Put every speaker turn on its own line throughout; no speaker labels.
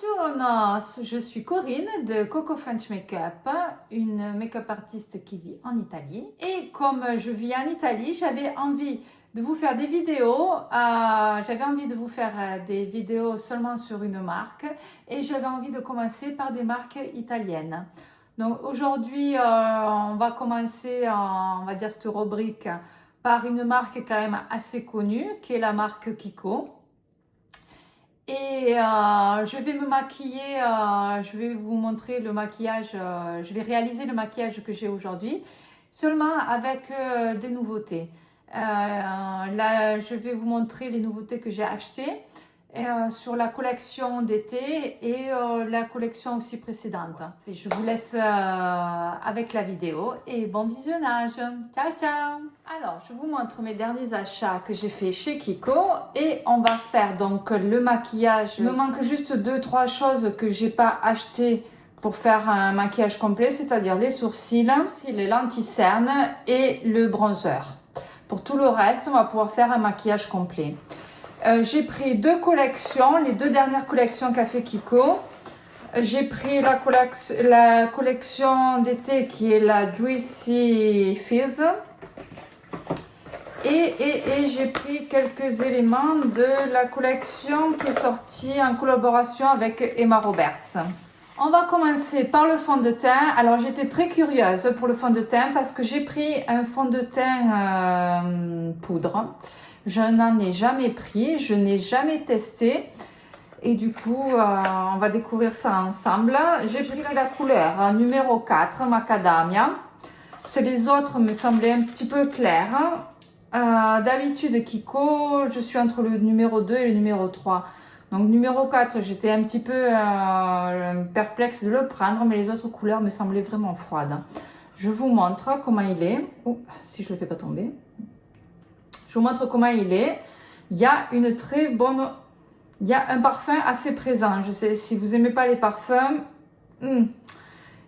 Buongiorno, je suis Corinne de Coco French Makeup, une make-up artiste qui vit en Italie. Et comme je vis en Italie, j'avais envie de vous faire des vidéos. Des vidéos seulement sur une marque et j'avais envie de commencer par des marques italiennes. Donc aujourd'hui, on va commencer, on va dire cette rubrique par une marque quand même assez connue qui est la marque Kiko. Et je vais me maquiller, je vais vous montrer le maquillage, je vais réaliser le maquillage que j'ai aujourd'hui, seulement avec des nouveautés. Là, je vais vous montrer les nouveautés que j'ai achetées sur la collection d'été et la collection aussi précédente. Et je vous laisse avec la vidéo et bon visionnage. Ciao, ciao! Alors, je vous montre mes derniers achats que j'ai fait chez Kiko et on va faire donc le maquillage. Il me manque juste 2-3 choses que j'ai pas achetées pour faire un maquillage complet, c'est-à-dire les sourcils, les lentilles cernes et le bronzer. Pour tout le reste, on va pouvoir faire un maquillage complet. J'ai pris deux collections, les deux dernières collections qu'a fait Kiko. J'ai pris la collection d'été qui est la Juicy Fizz. Et j'ai pris quelques éléments de la collection qui est sortie en collaboration avec Emma Roberts. On va commencer par le fond de teint. Alors j'étais très curieuse pour le fond de teint parce que j'ai pris un fond de teint poudre. Je n'en ai jamais pris, je n'ai jamais testé. Et du coup, on va découvrir ça ensemble. J'ai pris la couleur numéro 4, Macadamia. Les autres me semblaient un petit peu clairs. D'habitude, Kiko, je suis entre le numéro 2 et le numéro 3. Donc numéro 4, j'étais un petit peu perplexe de le prendre, mais les autres couleurs me semblaient vraiment froides. Je vous montre comment il est. Oh, si je ne le fais pas tomber. Je vous montre comment il est. Il y a une très bonne... Il y a un parfum assez présent. Je sais, si vous n'aimez pas les parfums,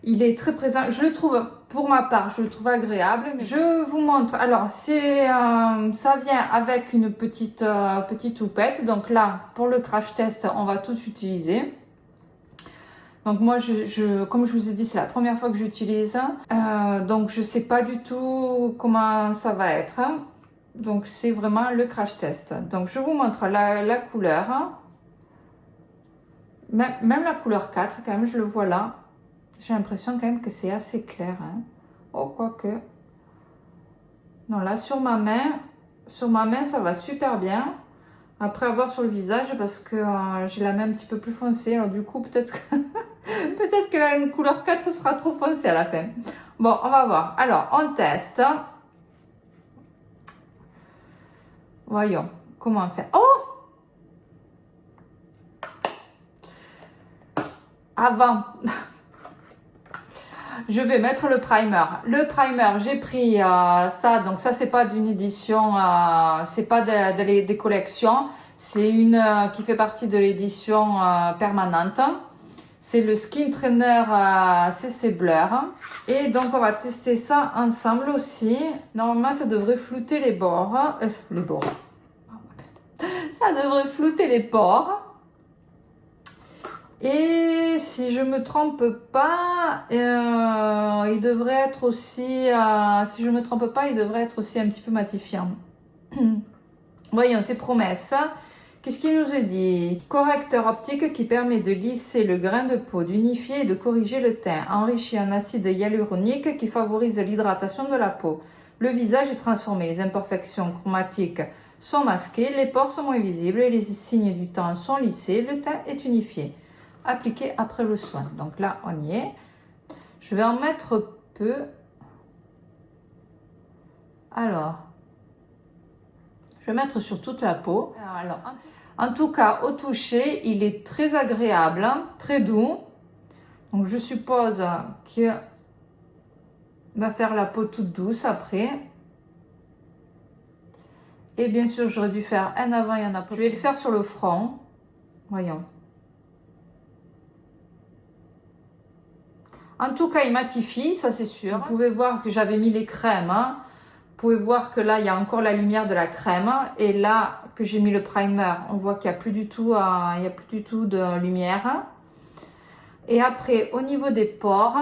il est très présent. Je le trouve, pour ma part, je le trouve agréable. Je vous montre. Alors, ça vient avec une petite houppette. Donc là, pour le crash test, on va tout utiliser. Donc moi, comme je vous ai dit, c'est la première fois que j'utilise. Donc je ne sais pas du tout comment ça va être. Donc c'est vraiment le crash test. Donc je vous montre la couleur. Même la couleur 4, quand même, je le vois là. J'ai l'impression quand même que c'est assez clair. Hein. Oh, quoique. Non, là, sur ma main, ça va super bien. Après, à voir sur le visage, parce que j'ai la main un petit peu plus foncée. Alors du coup, peut-être que la couleur 4 sera trop foncée à la fin. Bon, on va voir. Alors, on teste. Voyons comment on fait. Oh! Avant, je vais mettre le primer. Le primer, j'ai pris ça. Donc ça, c'est pas d'une édition, c'est pas des collections. C'est une qui fait partie de l'édition permanente. C'est le Skin Trainer CC Blur. Et donc, on va tester ça ensemble aussi. Normalement, ça devrait flouter les bords. Les bords. Ça devrait flouter les pores. Et si je me trompe pas, il devrait être aussi, si je me trompe pas, il devrait être aussi un petit peu matifiant. Voyons, c'est promesse. Qu'est-ce qu'il nous est dit? Correcteur optique qui permet de lisser le grain de peau, d'unifier et de corriger le teint, enrichi en acide hyaluronique qui favorise l'hydratation de la peau. Le visage est transformé, les imperfections chromatiques sont masquées, les pores sont moins visibles et les signes du temps sont lissés, le teint est unifié. Appliqué après le soin. Donc là, on y est. Je vais en mettre peu. Alors, je vais mettre sur toute la peau. Alors, en tout cas, au toucher, il est très agréable, hein, très doux. Donc, je suppose qu'il va faire la peau toute douce après. Et bien sûr, j'aurais dû faire un avant et un après. Je vais le faire sur le front. Voyons. En tout cas, il matifie, ça c'est sûr. Vous pouvez voir que j'avais mis les crèmes. Hein. Vous pouvez voir que là, il y a encore la lumière de la crème. Et là, que j'ai mis le primer, on voit qu'il n'y a plus du tout, de lumière. Et après, au niveau des pores,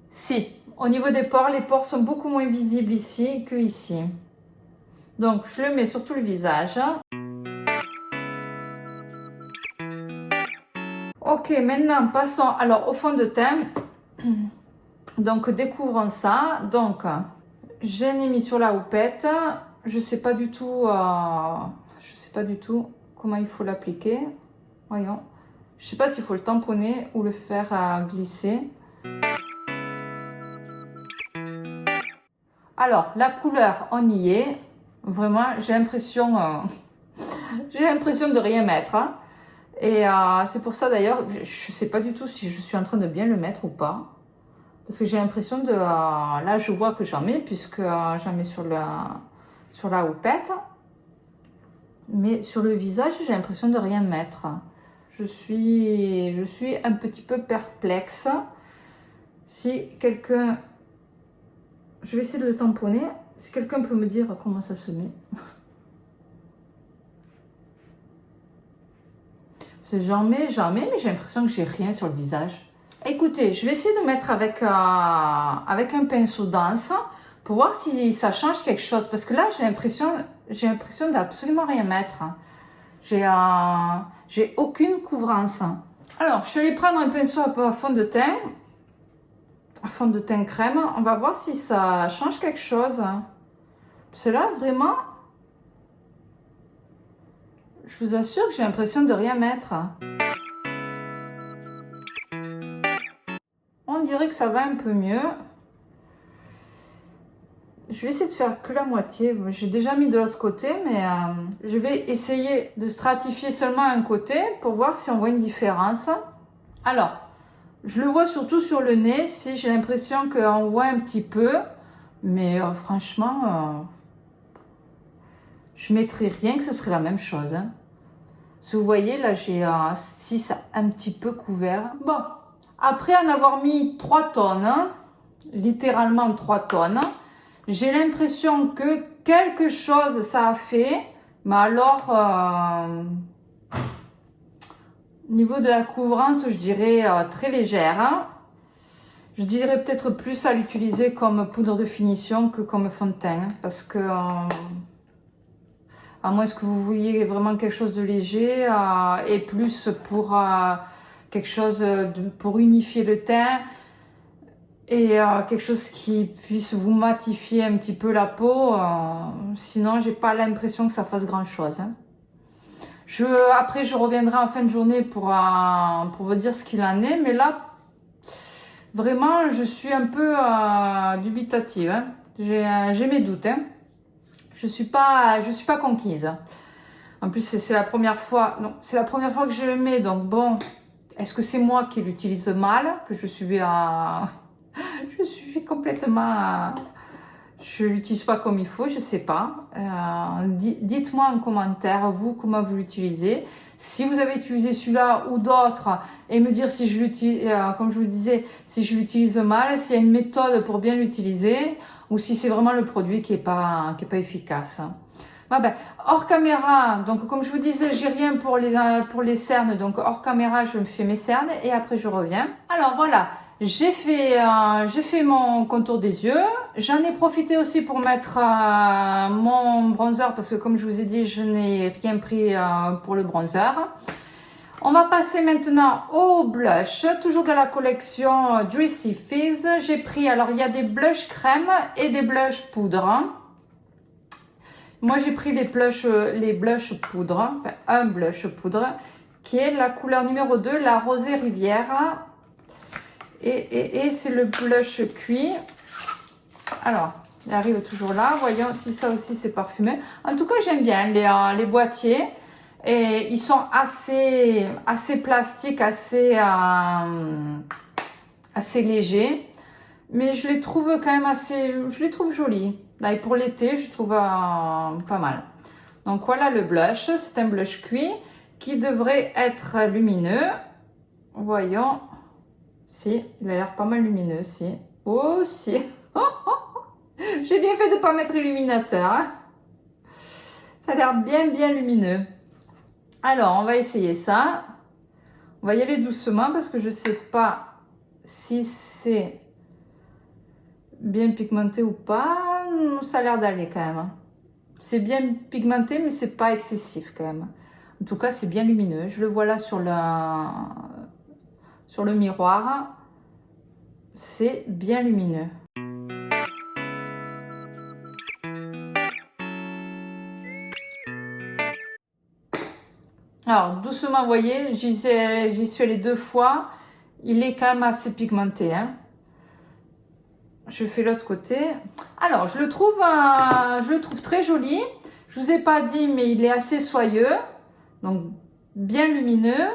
si, au niveau des pores, les pores sont beaucoup moins visibles ici que ici. Donc, je le mets sur tout le visage. Ok, maintenant, passons alors au fond de teint. Donc, découvrons ça. Donc, je l'ai mis sur la houppette. Je sais pas du tout comment il faut l'appliquer. Voyons. Je sais pas s'il faut le tamponner ou le faire glisser. Alors, la couleur, on y est. Vraiment, j'ai l'impression de rien mettre. Hein. Et c'est pour ça d'ailleurs, je sais pas du tout si je suis en train de bien le mettre ou pas. Parce que j'ai l'impression de... là, je vois que j'en mets, puisque j'en mets sur la houppette. Mais sur le visage, j'ai l'impression de rien mettre. Je suis un petit peu perplexe. Si quelqu'un... Je vais essayer de le tamponner. Si quelqu'un peut me dire comment ça se met. J'en mets, mais j'ai l'impression que j'ai rien sur le visage. Écoutez, je vais essayer de mettre avec un pinceau dense pour voir si ça change quelque chose. Parce que là, j'ai l'impression d'absolument rien mettre. J'ai aucune couvrance. Alors, je vais prendre un pinceau à fond de teint. À fond de teint crème. On va voir si ça change quelque chose. Parce que là, vraiment, je vous assure que j'ai l'impression de rien mettre. On dirait que ça va un peu mieux. Je vais essayer de faire que la moitié. J'ai déjà mis de l'autre côté, mais je vais essayer de stratifier seulement un côté pour voir si on voit une différence. Alors, je le vois surtout sur le nez, si j'ai l'impression qu'on voit un petit peu. Mais franchement, je mettrais rien que ce serait la même chose. Hein. Si vous voyez, là, j'ai 6 un petit peu couvert. Bon, après en avoir mis 3 tonnes, hein, littéralement 3 tonnes, j'ai l'impression que quelque chose ça a fait. Mais alors, au niveau de la couvrance, je dirais très légère. Hein. Je dirais peut-être plus à l'utiliser comme poudre de finition que comme fond de teint. Hein, parce que, à moins que vous vouliez vraiment quelque chose de léger et plus pour quelque chose pour unifier le teint et quelque chose qui puisse vous matifier un petit peu la peau. Sinon, j'ai pas l'impression que ça fasse grand-chose. Hein. Après, je reviendrai en fin de journée pour vous dire ce qu'il en est. Mais là, vraiment, je suis un peu dubitative. Hein. J'ai mes doutes. Hein. Je suis pas conquise. En plus, c'est la première fois. Non, c'est la première fois que je le mets. Donc bon, est-ce que c'est moi qui l'utilise mal, que je suis je suis complètement. Je l'utilise pas comme il faut. Je sais pas. Dites-moi en commentaire vous comment vous l'utilisez. Si vous avez utilisé celui-là ou d'autres, et me dire si je l'utilise, comme je vous disais, si je l'utilise mal, s'il y a une méthode pour bien l'utiliser, ou si c'est vraiment le produit qui est pas efficace. Ah ben, hors caméra, donc comme je vous disais, j'ai rien pour les cernes, donc hors caméra, je me fais mes cernes et après je reviens. Alors voilà, j'ai fait mon contour des yeux. J'en ai profité aussi pour mettre mon bronzer parce que comme je vous ai dit, je n'ai rien pris pour le bronzer. On va passer maintenant au blush, toujours de la collection Juicy Fizz. J'ai pris, alors il y a des blushs crème et des blushs poudre. Moi j'ai pris les blushs poudre, enfin, un blush poudre, qui est la couleur numéro 2, la rosée rivière. Et c'est le blush cuit. Alors, il arrive toujours là, voyons si ça aussi c'est parfumé. En tout cas j'aime bien les boîtiers. Et ils sont assez plastiques, assez légers. Mais je les trouve quand même je les trouve jolis. Là, et pour l'été, je les trouve pas mal. Donc voilà le blush. C'est un blush cuit qui devrait être lumineux. Voyons. Si, il a l'air pas mal lumineux, si. Oh, si. J'ai bien fait de ne pas mettre illuminateur. Hein. Ça a l'air bien lumineux. Alors, on va essayer ça. On va y aller doucement parce que je ne sais pas si c'est bien pigmenté ou pas. Ça a l'air d'aller quand même. C'est bien pigmenté, mais c'est pas excessif quand même. En tout cas, c'est bien lumineux. Je le vois là sur le miroir. C'est bien lumineux. Alors, doucement, vous voyez, j'y suis allée 2 fois. Il est quand même assez pigmenté. Hein. Je fais l'autre côté. Alors, je le trouve très joli. Je vous ai pas dit, mais il est assez soyeux. Donc, bien lumineux.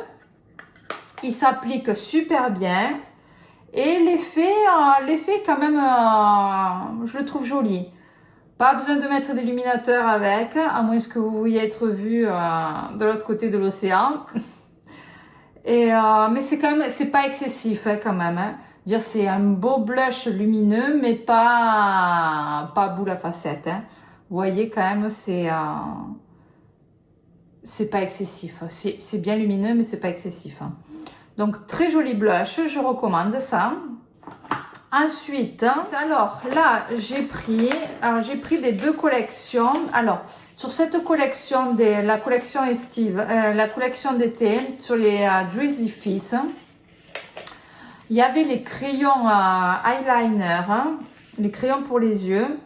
Il s'applique super bien. Et l'effet quand même, je le trouve joli. Pas besoin de mettre d'illuminateur avec, à moins que vous vouliez être vu de l'autre côté de l'océan. Mais c'est quand même, c'est pas excessif hein, quand même. Hein. Dire c'est un beau blush lumineux, mais pas boule à facettes. Hein. Vous voyez quand même, c'est pas excessif. C'est bien lumineux, mais c'est pas excessif. Hein. Donc très joli blush, je recommande ça. Ensuite, alors là, j'ai pris des 2 collections. Alors, sur cette collection, la collection estive, la collection d'été, sur les Drizzy Fizz, il y avait les crayons eyeliner, hein, les crayons pour les yeux,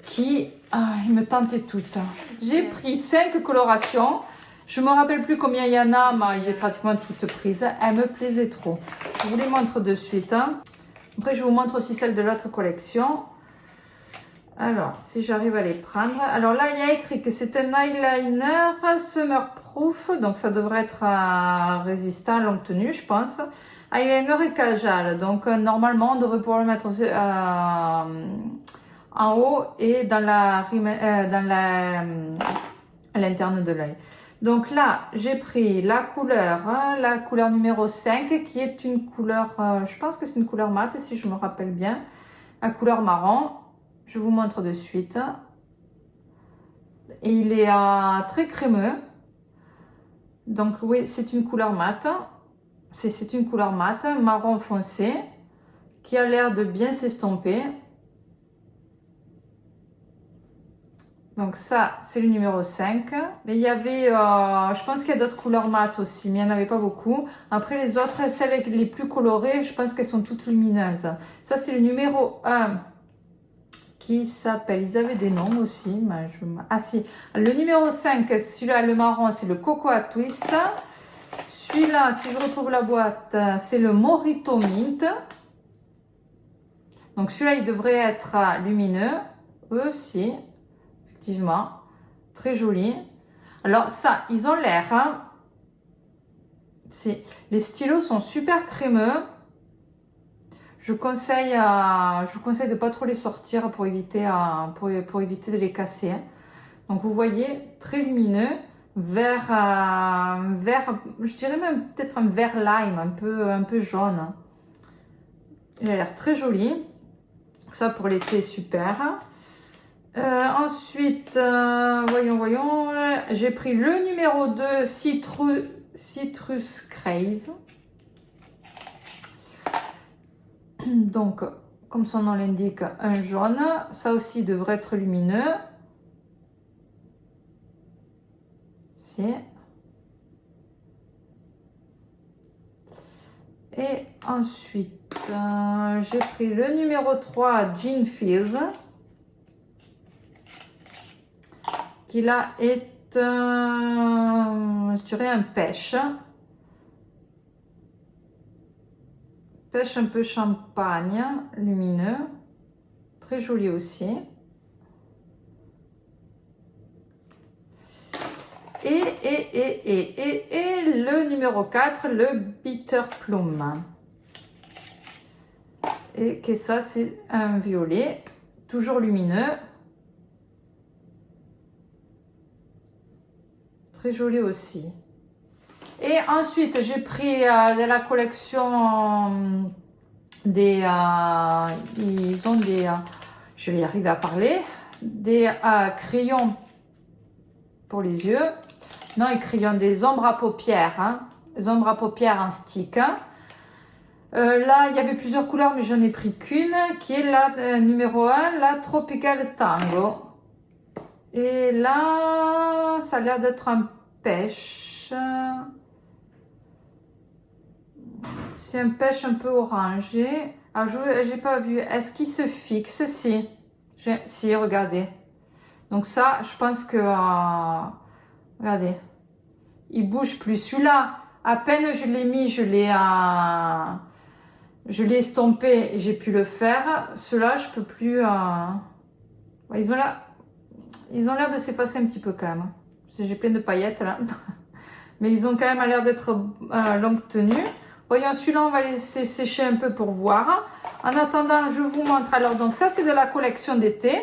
qui ils me tentaient toutes. J'ai pris 5 colorations. Je me rappelle plus combien il y en a, mais j'ai pratiquement toutes prises. Elles me plaisaient trop. Je vous les montre de suite. Hein. Après, je vous montre aussi celle de l'autre collection. Alors, si j'arrive à les prendre. Alors là, il y a écrit que c'est un eyeliner summer proof. Donc, ça devrait être résistant, longue tenue, je pense. Eyeliner et cajal. Donc, normalement, on devrait pouvoir le mettre en haut et dans à l'interne de l'œil. Donc là, j'ai pris la couleur numéro 5, qui est une couleur, je pense que c'est une couleur mate, si je me rappelle bien. La couleur marron, je vous montre de suite. Et il est très crémeux. Donc oui, c'est une couleur mate. C'est une couleur mate, marron foncé, qui a l'air de bien s'estomper. Donc ça, c'est le numéro 5. Mais il y avait, je pense qu'il y a d'autres couleurs mates aussi, mais il n'y en avait pas beaucoup. Après les autres, celles les plus colorées, je pense qu'elles sont toutes lumineuses. Ça, c'est le numéro 1 qui s'appelle, ils avaient des noms aussi. Mais ah si, le numéro 5, celui-là, le marron, c'est le Cocoa Twist. Celui-là, si je retrouve la boîte, c'est le Mojito Mint. Donc celui-là, il devrait être lumineux. Eux aussi. Effectivement, très joli. Alors ça, ils ont l'air. Hein, les stylos sont super crémeux. Je vous conseille de pas trop les sortir pour éviter de les casser. Donc vous voyez, très lumineux, vert, je dirais même peut-être un vert lime, un peu jaune. Il a l'air très joli. Ça pour l'été, super. Ensuite, voyons, j'ai pris le numéro 2, Citrus Craze. Donc, comme son nom l'indique, un jaune. Ça aussi devrait être lumineux. Ici. Et ensuite, j'ai pris le numéro 3, Gin Fizz. Qui là est je dirais un pêche. Pêche un peu champagne, lumineux. Très joli aussi. Et le numéro 4, le Bitter Plum. Et que ça, c'est un violet, toujours lumineux. Très joli aussi. Et ensuite, j'ai pris de la collection des... ils ont des... je vais y arriver à parler. Des crayons pour les yeux. Non, les crayons, des ombres à paupières. Hein. ombres à paupières en stick. Là, il y avait plusieurs couleurs, mais j'en ai pris qu'une, qui est la numéro 1, la Tropical Tango. Et là, ça a l'air d'être un pêche. C'est un pêche un peu orangé. Alors, je n'ai pas vu. Est-ce qu'il se fixe? Si. Si, regardez. Donc ça, je pense que... regardez. Il bouge plus. Celui-là, à peine je l'ai mis, je l'ai estompé et j'ai pu le faire. Ceux-là, je peux plus... Ils ont l'air de s'effacer un petit peu quand même. J'ai plein de paillettes là. Mais ils ont quand même l'air d'être longue tenue. Voyons, celui-là, on va laisser sécher un peu pour voir. En attendant, je vous montre. Alors, donc ça, c'est de la collection d'été.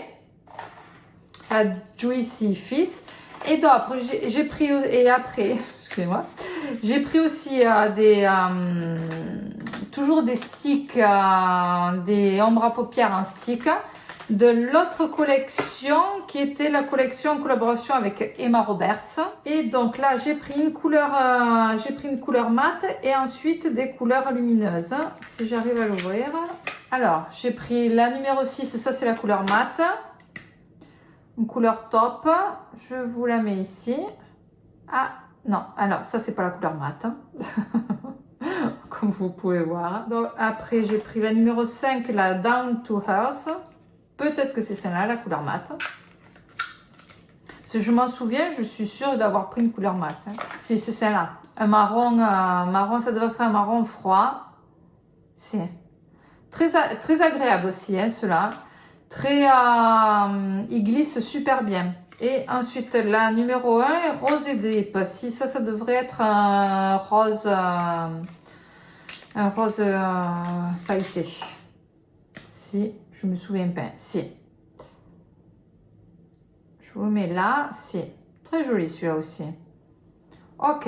La Juicy Fizz. Et d'autres, j'ai pris... Et après, excusez-moi. J'ai pris aussi toujours des sticks, des ombres à paupières en stick. De l'autre collection qui était la collection en collaboration avec Emma Roberts. Et donc là, j'ai pris une couleur mate et ensuite des couleurs lumineuses. Si j'arrive à l'ouvrir. Alors, j'ai pris la numéro 6, ça c'est la couleur mate. Une couleur top. Je vous la mets ici. Ah, non, alors ça c'est pas la couleur mate. Comme vous pouvez voir. Donc après, j'ai pris la numéro 5, la Down to Earth. Peut-être que c'est celle-là, la couleur mate. Si je m'en souviens, je suis sûre d'avoir pris une couleur mate. Si, c'est celle-là. Un marron, ça devrait être un marron froid. C'est très agréable aussi, hein, ceux-là. Il glisse super bien. Et ensuite, la numéro 1 est rose et deep. Si ça devrait être un rose pailleté. Si. Je me souviens pas. Si. Je vous le mets là. Si. Très joli celui-là aussi. Ok.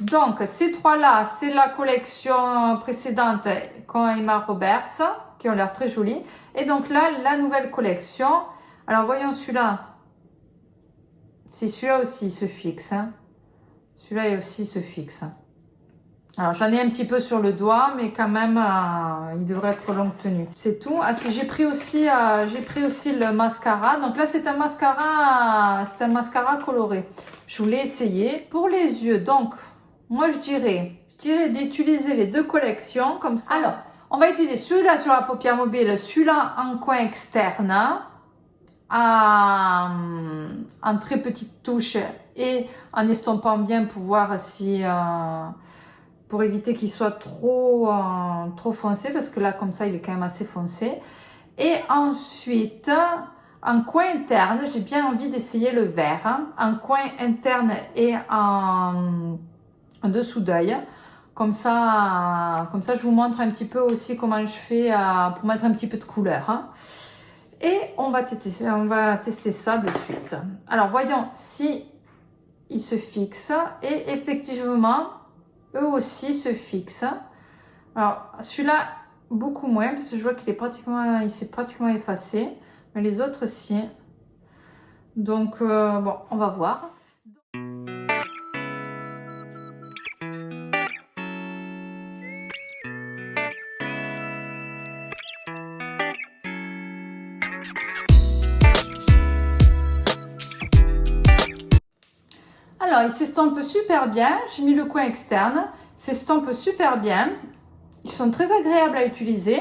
Donc, ces trois-là, c'est la collection précédente qu'ont Emma Roberts, qui ont l'air très jolis. Et donc là, la nouvelle collection. Alors, voyons celui-là. Si, celui-là aussi se fixe. Hein. Celui-là aussi se fixe. Alors, j'en ai un petit peu sur le doigt, mais quand même, il devrait être longue tenue. C'est tout. Ah, j'ai pris aussi le mascara. Donc là, c'est un mascara coloré. Je voulais essayer pour les yeux. Donc, moi, je dirais d'utiliser les deux collections comme ça. Alors, on va utiliser celui-là sur la paupière mobile, celui-là en coin externe, en très petite touche et en estompant bien pour voir si... pour éviter qu'il soit trop foncé, parce que là, comme ça, il est quand même assez foncé. Et ensuite, en coin interne, j'ai bien envie d'essayer le vert. Hein, en coin interne et en dessous d'œil. Comme ça, je vous montre un petit peu aussi comment je fais pour mettre un petit peu de couleur. Hein. Et on va tester ça de suite. Alors, voyons si il se fixe. Et effectivement... eux aussi se fixent. Alors, celui-là, beaucoup moins, parce que je vois il s'est pratiquement effacé. Mais les autres, si. Donc, bon, on va voir. Alors, il s'estompe super bien. J'ai mis le coin externe. Il s'estompe super bien. Ils sont très agréables à utiliser.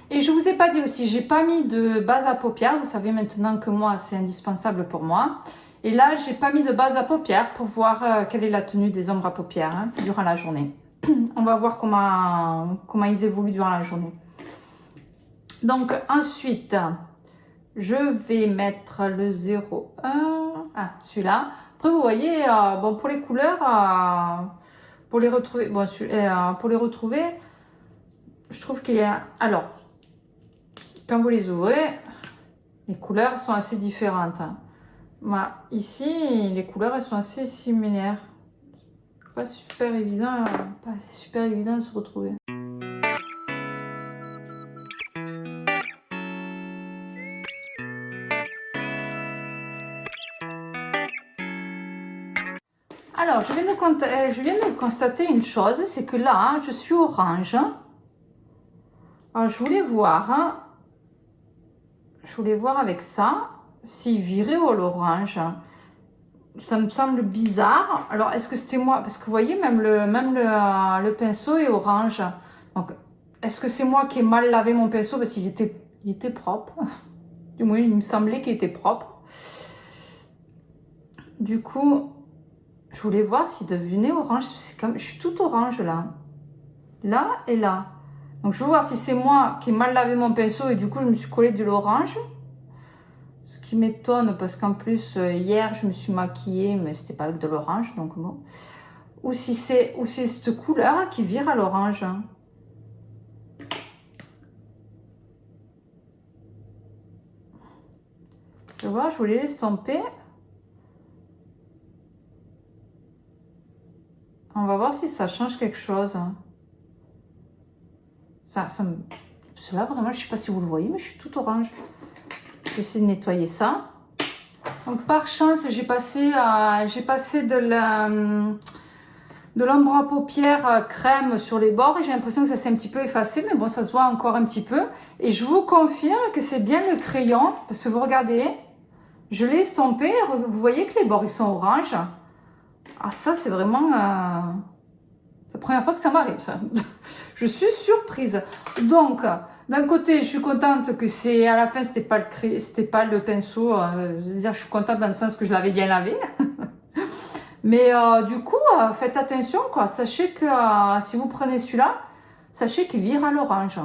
Et je vous ai pas dit aussi, j'ai pas mis de base à paupières. Vous savez maintenant que moi, c'est indispensable pour moi. Et là, j'ai pas mis de base à paupières pour voir quelle est la tenue des ombres à paupières hein, durant la journée. On va voir comment ils évoluent durant la journée. Donc, ensuite, je vais mettre le 01. Ah, celui-là. Après, vous voyez, bon, pour les couleurs, pour les retrouver, je trouve qu'il y a... Alors, quand vous les ouvrez, les couleurs sont assez différentes. Voilà. Ici, les couleurs, elles sont assez similaires. Pas super évident à se retrouver. Alors, Alors, je viens de constater une chose, c'est que là, je suis orange. Alors, je voulais voir avec ça, s'il virait au l'orange. Ça me semble bizarre. Alors, est-ce que c'était moi? Parce que vous voyez, même le pinceau est orange. Donc, est-ce que c'est moi qui ai mal lavé mon pinceau? Parce qu'il était propre. Du moins, il me semblait qu'il était propre. Du coup, je voulais voir s'il devenait orange. Je suis toute orange là. Là et là. Donc, je veux voir si c'est moi qui ai mal lavé mon pinceau et du coup, je me suis collée de l'orange. Ce qui m'étonne parce qu'en plus, hier, je me suis maquillée, mais c'était pas avec de l'orange, donc bon. Ou si c'est cette couleur qui vire à l'orange. Tu vois, je voulais l'estomper. On va voir si ça change quelque chose. Cela vraiment, je sais pas si vous le voyez, mais je suis toute orange. Je vais essayer de nettoyer ça. Donc par chance, j'ai passé de l'ombre à paupières crème sur les bords et j'ai l'impression que ça s'est un petit peu effacé, mais bon, ça se voit encore un petit peu. Et je vous confirme que c'est bien le crayon, parce que vous regardez, je l'ai estompé, vous voyez que les bords ils sont orange. Ah ça c'est vraiment... c'est la première fois que ça m'arrive ça. Je suis surprise. Donc, d'un côté, je suis contente que c'est à la fin, c'était pas le pinceau. Je veux dire, je suis contente dans le sens que je l'avais bien lavé. Mais du coup, faites attention, quoi. Sachez que si vous prenez celui-là, sachez qu'il vire à l'orange.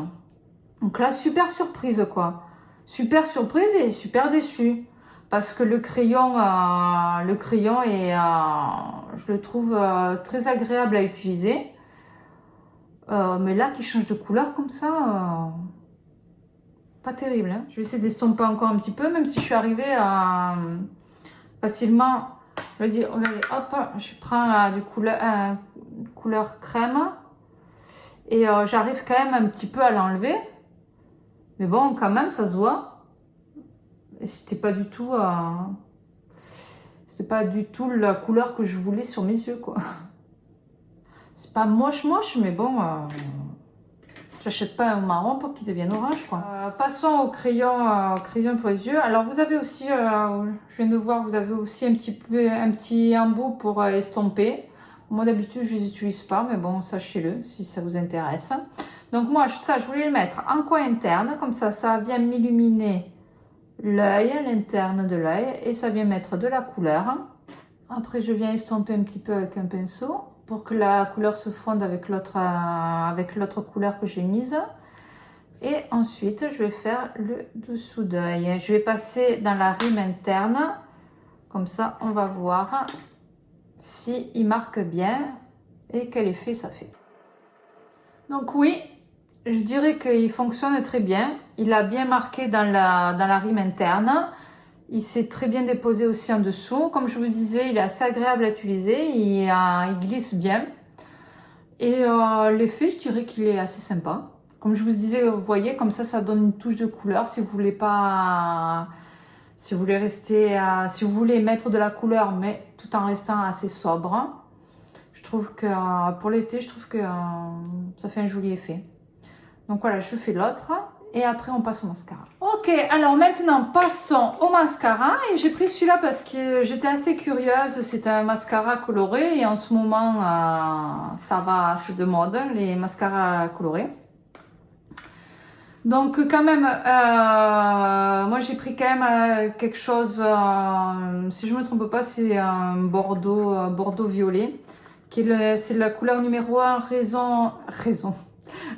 Donc là, super surprise, quoi. Super surprise et super déçue. Parce que le crayon est, je le trouve très agréable à utiliser. Mais là, qui change de couleur comme ça, pas terrible. Hein. Je vais essayer d'estomper encore un petit peu, même si je suis arrivée facilement. Je vais dire, regardez, hop, je prends du couleur crème. Et j'arrive quand même un petit peu à l'enlever. Mais bon, quand même, ça se voit. Et c'était pas du tout la couleur que je voulais sur mes yeux, quoi. C'est pas moche, mais bon, j'achète pas un marron pour qu'il devienne orange, quoi. Passons au crayon pour les yeux. Alors, vous avez aussi, je viens de voir, vous avez aussi un petit embout pour estomper. Moi, d'habitude, je les utilise pas, mais bon, sachez-le si ça vous intéresse. Donc, moi, ça, je voulais le mettre en coin interne, comme ça vient m'illuminer l'œil, l'interne de l'œil, et ça vient mettre de la couleur. Après, je viens estomper un petit peu avec un pinceau pour que la couleur se fonde avec l'autre couleur que j'ai mise. Et ensuite, je vais faire le dessous d'œil. Je vais passer dans la rime interne. Comme ça, on va voir si il marque bien et quel effet ça fait. Donc oui, je dirais qu'il fonctionne très bien. Il a bien marqué dans la rime interne. Il s'est très bien déposé aussi en dessous. Comme je vous disais, il est assez agréable à utiliser. Il glisse bien. Et l'effet, je dirais qu'il est assez sympa. Comme je vous disais, vous voyez, comme ça donne une touche de couleur. Si vous voulez pas... Si vous voulez mettre de la couleur, mais tout en restant assez sobre. Je trouve que pour l'été, je trouve que ça fait un joli effet. Donc voilà, je fais l'autre. Et après, on passe au mascara. Ok, alors maintenant, passons au mascara. Et j'ai pris celui-là parce que j'étais assez curieuse. C'est un mascara coloré. Et en ce moment, c'est de mode, les mascaras colorés. Donc quand même, moi j'ai pris quand même quelque chose, si je ne me trompe pas, c'est un bordeaux violet. C'est la couleur numéro 1,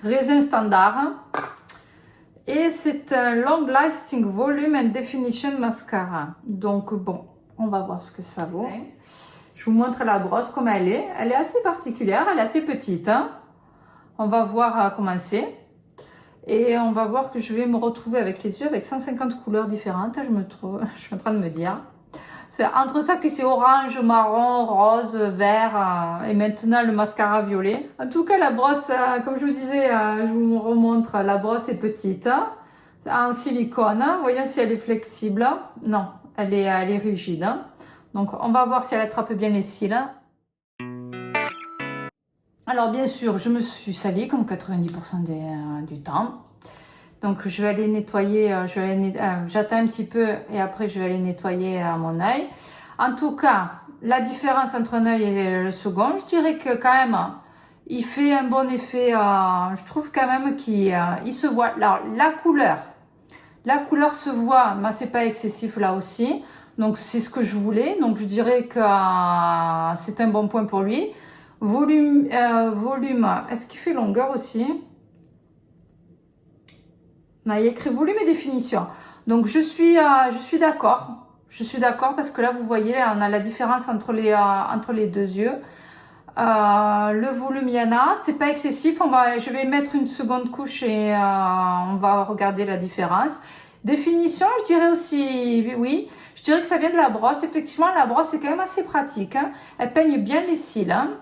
raisin standard. Et c'est un Long Lasting Volume and Definition Mascara. Donc bon, on va voir ce que ça vaut. Je vous montre la brosse comme elle est. Elle est assez particulière, elle est assez petite. Hein. On va voir comment c'est. Et on va voir que je vais me retrouver avec les yeux avec 150 couleurs différentes. Je suis en train de me dire. C'est entre ça que c'est orange, marron, rose, vert et maintenant le mascara violet. En tout cas, la brosse, comme je vous disais, je vous remontre, la brosse est petite, en silicone. Voyons si elle est flexible. Non, elle est rigide. Donc, on va voir si elle attrape bien les cils. Alors bien sûr, je me suis salie comme 90% du temps. Donc je vais aller nettoyer, j'attends un petit peu et après je vais aller nettoyer mon œil. En tout cas, la différence entre un œil et le second, je dirais que quand même, il fait un bon effet. Je trouve quand même qu'il se voit. Alors la couleur se voit, mais c'est pas excessif là aussi. Donc c'est ce que je voulais. Donc je dirais que c'est un bon point pour lui. Volume, est-ce qu'il fait longueur aussi? Non, il y a écrit volume et définition. Donc je suis d'accord. Je suis d'accord parce que là vous voyez, on a la différence entre les deux yeux. Le volume, il y en a, c'est pas excessif. Je vais mettre une seconde couche et on va regarder la différence. Définition, je dirais aussi, oui, je dirais que ça vient de la brosse. Effectivement, la brosse est quand même assez pratique. Hein. Elle peigne bien les cils. Hein.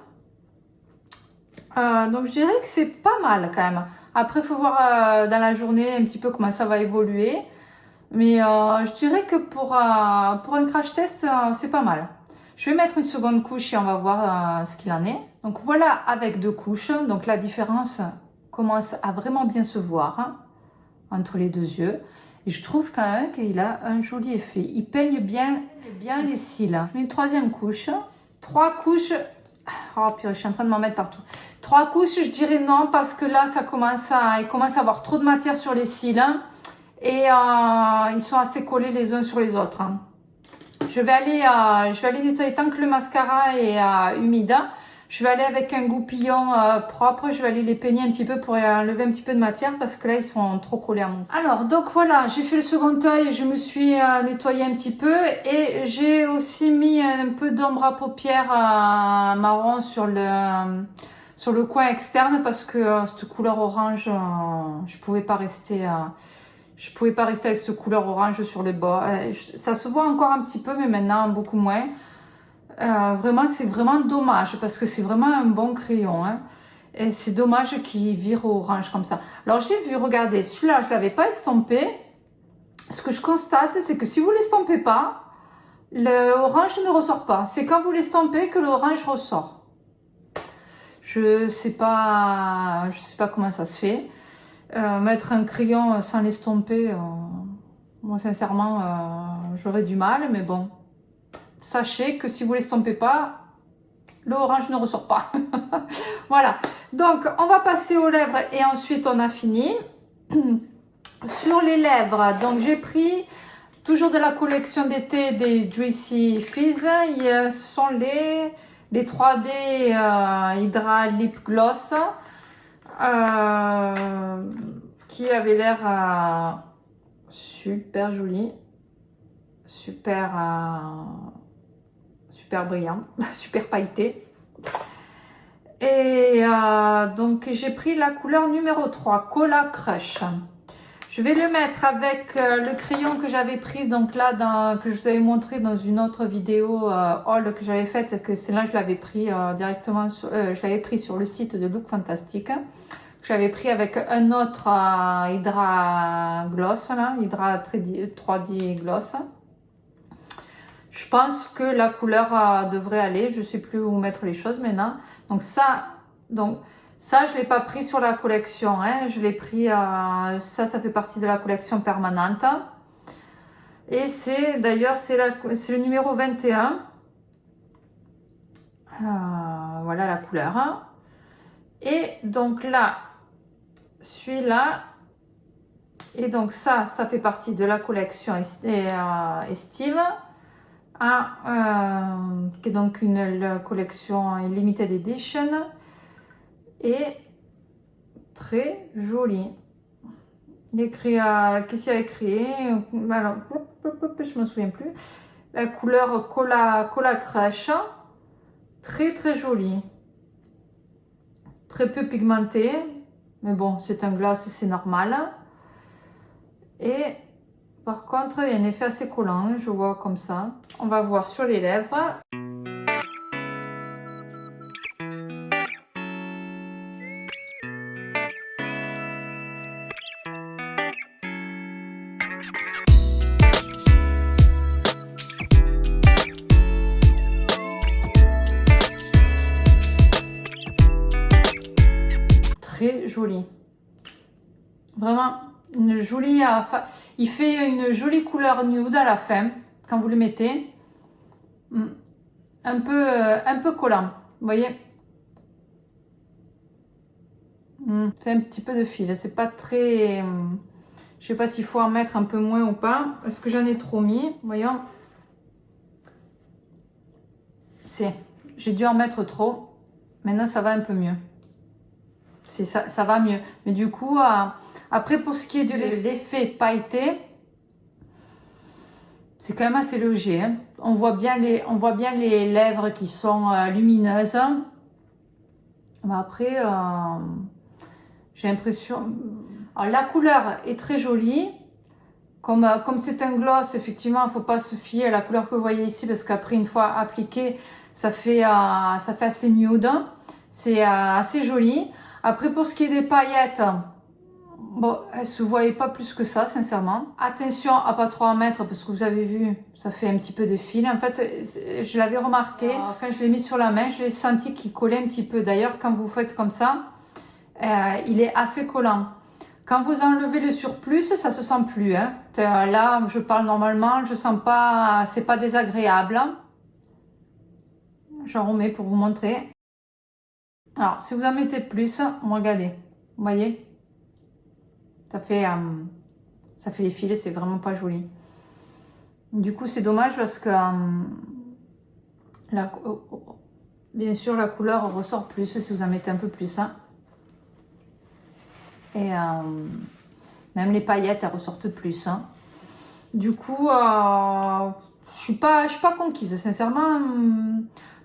Donc je dirais que c'est pas mal quand même. Après, il faut voir dans la journée un petit peu comment ça va évoluer. Mais je dirais que pour un crash test, c'est pas mal. Je vais mettre une seconde couche et on va voir ce qu'il en est. Donc voilà avec 2 couches. Donc la différence commence à vraiment bien se voir hein, entre les 2 yeux. Et je trouve quand même qu'il a un joli effet. Il peigne bien les cils. Je mets une 3e couche. 3 couches. Oh purée, je suis en train de m'en mettre partout. 3 couches, je dirais non parce que là, il commence à avoir trop de matière sur les cils. Hein, et ils sont assez collés les uns sur les autres. Hein. Je vais aller nettoyer tant que le mascara est humide. Je vais aller avec un goupillon propre. Je vais aller les peigner un petit peu pour enlever un petit peu de matière parce que là, ils sont trop collés à mon. Alors, donc voilà, j'ai fait le second œil. Je me suis nettoyé un petit peu. Et j'ai aussi mis un peu d'ombre à paupières marron sur le coin externe parce que cette couleur orange, je pouvais pas rester avec cette couleur orange sur les bords. Ça se voit encore un petit peu, mais maintenant beaucoup moins. Vraiment, c'est vraiment dommage parce que c'est vraiment un bon crayon. Hein. Et c'est dommage qu'il vire au orange comme ça. Alors j'ai vu, regardez, celui-là, je ne l'avais pas estompé. Ce que je constate, c'est que si vous ne l'estampez pas, le orange ne ressort pas. C'est quand vous l'estampez que l'orange ressort. Je sais pas comment ça se fait. Mettre un crayon sans l'estomper, moi sincèrement, j'aurais du mal, mais bon. Sachez que si vous l'estompez pas, le orange ne ressort pas. Voilà. Donc, on va passer aux lèvres et ensuite on a fini. Sur les lèvres, donc j'ai pris toujours de la collection d'été des Juicy Fizz. Ce sont les 3D Hydra Lip Gloss qui avait l'air super joli, super brillant, super pailleté. Et donc j'ai pris la couleur numéro 3, Cola Crush. Je vais le mettre avec le crayon que j'avais pris, donc là, que je vous avais montré dans une autre vidéo haul que j'avais faite, que c'est là je l'avais pris directement, je l'avais pris sur le site de Look Fantastic. J'avais pris avec un autre Hydra Gloss, là, Hydra 3D Gloss. Je pense que la couleur devrait aller. Je ne sais plus où mettre les choses maintenant. Donc ça, je ne l'ai pas pris sur la collection. Hein. Je l'ai pris, ça fait partie de la collection permanente. Et c'est d'ailleurs, c'est le numéro 21. Voilà la couleur. Et donc là, celui-là. Et donc ça fait partie de la collection Estive. Qui est donc la collection Limited Edition et très jolie. Il écrit qu'est-ce qu'il y a écrit? Alors, je me souviens plus. La couleur Cola Crush, très très jolie, très peu pigmentée, mais bon, c'est un gloss, c'est normal. Et par contre, il y a un effet assez collant, je vois comme ça. On va voir sur les lèvres. très joli. Vraiment, une jolie... il fait une jolie couleur nude à la fin, quand vous le mettez. Un peu collant, vous voyez. C'est un petit peu de fil, c'est pas très... Je sais pas s'il faut en mettre un peu moins ou pas. Est-ce que j'en ai trop mis? Voyons. J'ai dû en mettre trop. Maintenant, ça va un peu mieux. Ça va mieux. Mais du coup, après, pour ce qui est de l'effet pailleté, c'est quand même assez léger. Hein. On voit bien les lèvres qui sont lumineuses. Mais après, j'ai l'impression... Alors, la couleur est très jolie. Comme c'est un gloss, effectivement, il ne faut pas se fier à la couleur que vous voyez ici parce qu'après, une fois appliqué, ça fait assez nude. C'est assez joli. Après, pour ce qui est des paillettes, bon, elles ne se voyaient pas plus que ça, sincèrement. Attention à pas trop en mettre parce que vous avez vu, ça fait un petit peu de fil. En fait, je l'avais remarqué. Quand je l'ai mis sur la main, je l'ai senti qu'il collait un petit peu. D'ailleurs, quand vous faites comme ça, il est assez collant. Quand vous enlevez le surplus, ça se sent plus. Hein. Là, je parle normalement, je sens pas, c'est pas désagréable. J'en remets pour vous montrer. Alors, si vous en mettez plus, regardez, vous voyez, ça fait les fils, c'est vraiment pas joli. Du coup, c'est dommage parce que bien sûr, la couleur ressort plus si vous en mettez un peu plus. Hein. Et même les paillettes, elles ressortent plus. Hein. Du coup, je suis pas conquise, sincèrement,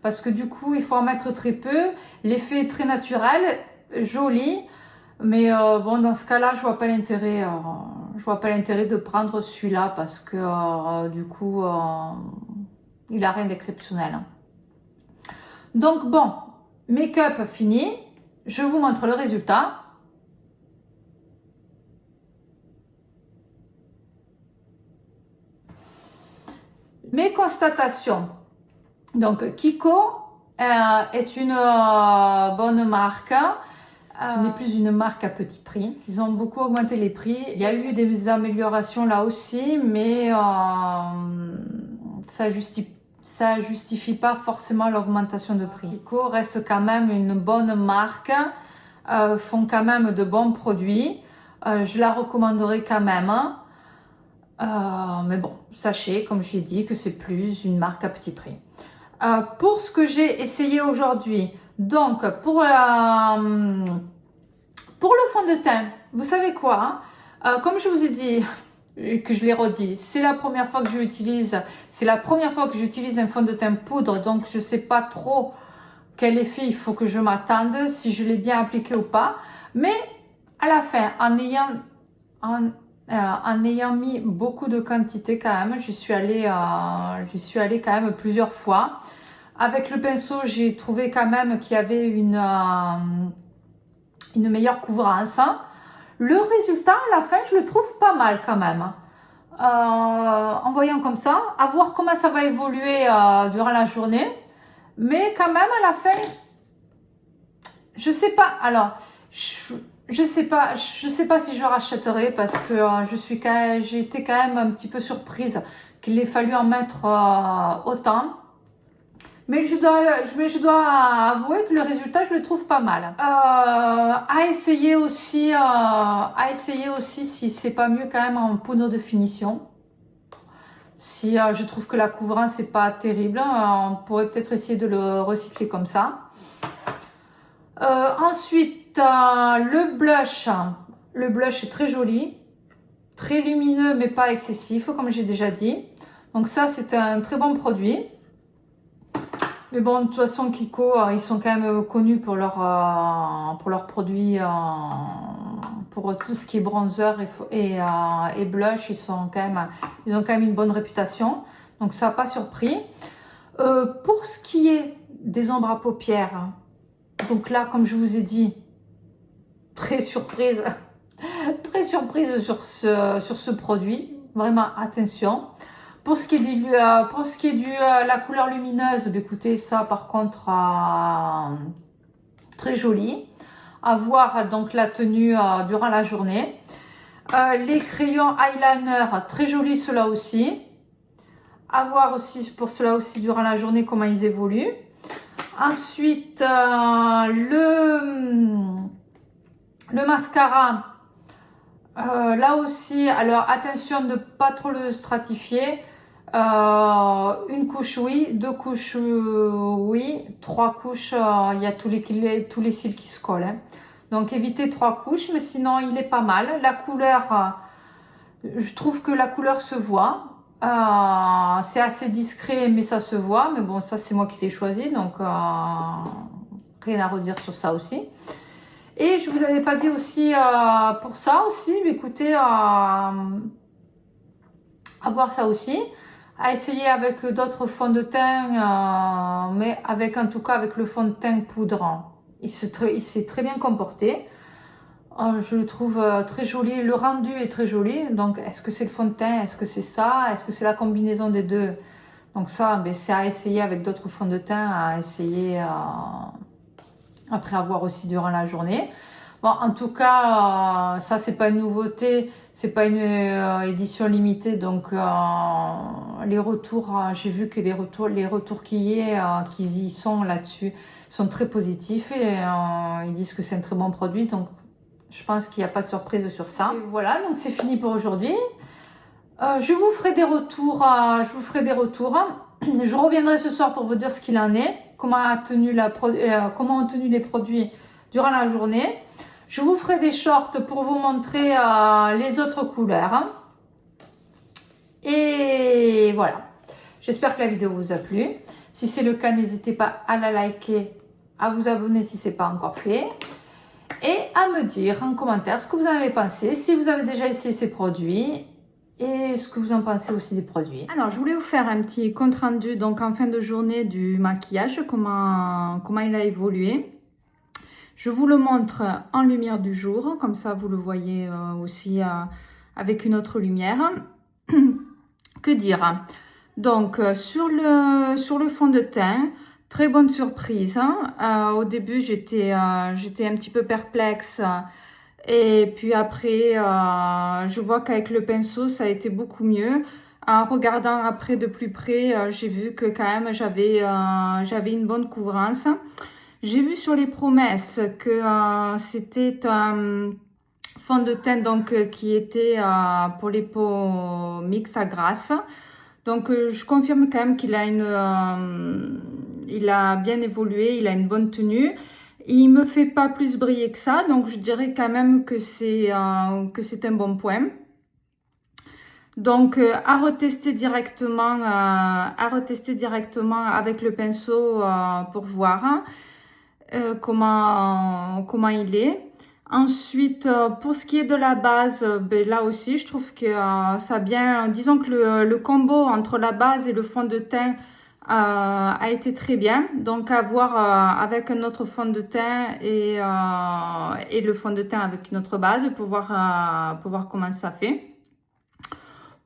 parce que du coup, il faut en mettre très peu. L'effet est très naturel, joli, mais bon, dans ce cas-là, je vois pas l'intérêt. Je vois pas l'intérêt de prendre celui-là parce que du coup, il a rien d'exceptionnel. Hein. Donc bon, make-up fini. Je vous montre le résultat. Mes constatations. Donc, Kiko est une bonne marque. Ce n'est plus une marque à petit prix. Ils ont beaucoup augmenté les prix. Il y a eu des améliorations là aussi, mais ça justifie pas forcément l'augmentation de prix. Kiko reste quand même une bonne marque, font quand même de bons produits. Je la recommanderais quand même. Mais bon, sachez, comme j'ai dit, que c'est plus une marque à petit prix. Pour ce que j'ai essayé aujourd'hui, donc pour le fond de teint, vous savez quoi, hein, comme je vous ai dit, et que je l'ai redit, c'est la première fois que j'utilise un fond de teint poudre, donc je ne sais pas trop quel effet il faut que je m'attende, si je l'ai bien appliqué ou pas, mais à la fin, en ayant mis beaucoup de quantité quand même, j'y suis allée quand même plusieurs fois. Avec le pinceau, j'ai trouvé quand même qu'il y avait une meilleure couvrance. Le résultat, à la fin, je le trouve pas mal quand même. En voyant comme ça, à voir comment ça va évoluer durant la journée. Mais quand même, à la fin, je sais pas. Alors, je sais pas si je rachèterai parce que j'ai été quand même un petit peu surprise qu'il ait fallu en mettre autant. Mais je dois avouer que le résultat, je le trouve pas mal. À essayer aussi si c'est pas mieux quand même en poudre de finition. Si je trouve que la couvrance n'est pas terrible, on pourrait peut-être essayer de le recycler comme ça. Ensuite, le blush. Le blush est très joli, très lumineux mais pas excessif comme j'ai déjà dit. Donc ça, c'est un très bon produit. Mais bon, de toute façon, Kiko, ils sont quand même connus pour leurs produits, pour tout ce qui est bronzer et blush. Ils ont quand même une bonne réputation. Donc ça n'a pas surpris. Pour ce qui est des ombres à paupières, donc là, comme je vous ai dit, très surprise sur ce produit. Vraiment, attention. Pour ce qui est la couleur lumineuse, écoutez, ça par contre, très joli. avoir donc la tenue durant la journée. Les crayons eyeliner, très jolis ceux-là aussi. À voir aussi pour ceux-là aussi durant la journée comment ils évoluent. Ensuite, le mascara, là aussi, alors attention de ne pas trop le stratifier. Une couche oui, deux couches oui, trois couches, il y a tous les cils qui se collent. Hein. Donc évitez 3 couches, mais sinon il est pas mal. La couleur, je trouve que la couleur se voit. C'est assez discret, mais ça se voit. Mais bon, ça c'est moi qui l'ai choisi, donc rien à redire sur ça aussi. Et je vous avais pas dit aussi pour ça aussi, mais écoutez, à voir ça aussi. À essayer avec d'autres fonds de teint, mais avec en tout cas avec le fond de teint poudre. Il s'est très bien comporté. Je le trouve très joli. Le rendu est très joli. Donc, est-ce que c'est le fond de teint? Est-ce que c'est ça? Est-ce que c'est la combinaison des deux? Donc ça, ben, c'est à essayer avec d'autres fonds de teint, à essayer après avoir aussi durant la journée. Bon, en tout cas, ça, c'est pas une nouveauté. C'est pas une édition limitée. Donc, les retours, j'ai vu que les retours qu'il y sont là-dessus sont très positifs. Et ils disent que c'est un très bon produit. Donc, je pense qu'il n'y a pas de surprise sur ça. Et voilà, donc c'est fini pour aujourd'hui. Je vous ferai des retours. Je reviendrai ce soir pour vous dire ce qu'il en est, comment ont tenu les produits durant la journée. Je vous ferai des shorts pour vous montrer les autres couleurs. Et voilà. J'espère que la vidéo vous a plu. Si c'est le cas, n'hésitez pas à la liker, à vous abonner si ce n'est pas encore fait. Et à me dire en commentaire ce que vous en avez pensé, si vous avez déjà essayé ces produits et ce que vous en pensez aussi des produits. Alors, je voulais vous faire un petit compte rendu donc en fin de journée du maquillage, comment il a évolué. Je vous le montre en lumière du jour, comme ça vous le voyez aussi avec une autre lumière. Que dire? Donc, sur le fond de teint, très bonne surprise. Au début, j'étais un petit peu perplexe. Et puis après, je vois qu'avec le pinceau, ça a été beaucoup mieux. En regardant après de plus près, j'ai vu que quand même, j'avais une bonne couvrance. J'ai vu sur les promesses que c'était un fond de teint donc, qui était pour les peaux mixtes à grasse. Donc, je confirme quand même qu'il a il a bien évolué, il a une bonne tenue. Il me fait pas plus briller que ça, donc je dirais quand même que c'est un bon point. Donc, à retester directement avec le pinceau pour voir comment il est. Ensuite, pour ce qui est de la base, ben là aussi, je trouve que ça bien. Disons que le combo entre la base et le fond de teint a été très bien. Donc, à voir avec un autre fond de teint et le fond de teint avec une autre base pour voir comment ça fait.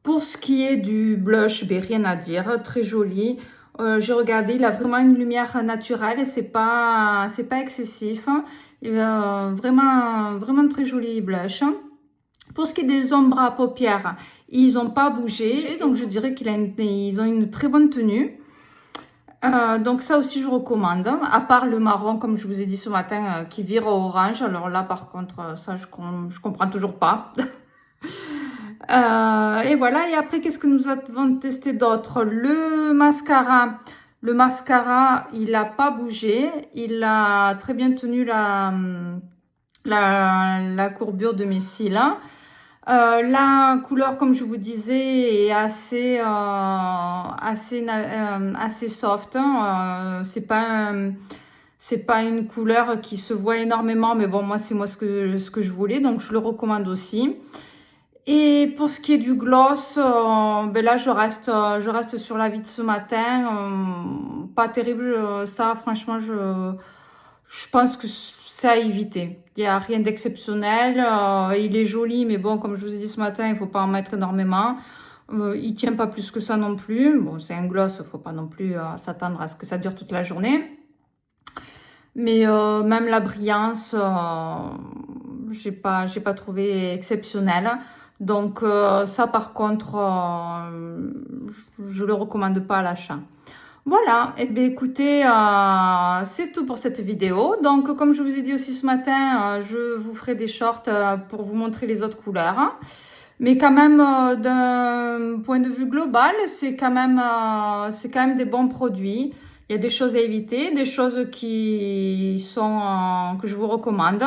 Pour ce qui est du blush, ben, rien à dire, très joli. J'ai regardé, il a vraiment une lumière naturelle, c'est pas excessif. Vraiment très joli blush. Pour ce qui est des ombres à paupières, ils n'ont pas bougé, donc je dirais qu'ils ont une très bonne tenue. Donc ça aussi je recommande, à part le marron comme je vous ai dit ce matin qui vire au orange. Alors là par contre ça je comprends toujours pas. Et voilà, et après qu'est-ce que nous avons testé d'autre? Le mascara, il n'a pas bougé, il a très bien tenu la courbure de mes cils. La couleur, comme je vous disais, est assez soft. C'est pas une couleur qui se voit énormément, mais bon, moi c'est ce que je voulais, donc je le recommande aussi. Et pour ce qui est du gloss, ben là je reste sur la vie de ce matin. Pas terrible, ça franchement je pense que c'est à éviter. Il n'y a rien d'exceptionnel. Il est joli, mais bon, comme je vous ai dit ce matin, il ne faut pas en mettre énormément. Il ne tient pas plus que ça non plus. Bon, c'est un gloss, il ne faut pas non plus s'attendre à ce que ça dure toute la journée. Mais même la brillance, j'ai pas trouvé exceptionnelle. Donc ça par contre, je le recommande pas à l'achat. Voilà, et bien écoutez, c'est tout pour cette vidéo. Donc comme je vous ai dit aussi ce matin, je vous ferai des shorts pour vous montrer les autres couleurs, hein. Mais quand même, d'un point de vue global, c'est quand même des bons produits. Il y a des choses à éviter, des choses qui sont, que je vous recommande.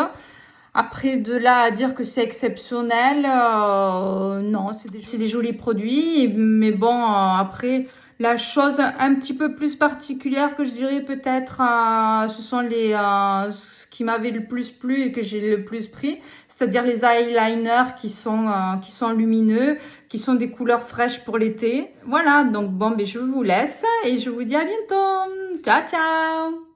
Après, de là à dire que c'est exceptionnel, non, c'est des jolis produits. Mais bon, après, la chose un petit peu plus particulière que je dirais peut-être, ce sont ce qui m'avait le plus plu et que j'ai le plus pris, c'est-à-dire les eyeliners qui sont lumineux, qui sont des couleurs fraîches pour l'été. Voilà, donc bon, ben, je vous laisse et je vous dis à bientôt. Ciao, ciao!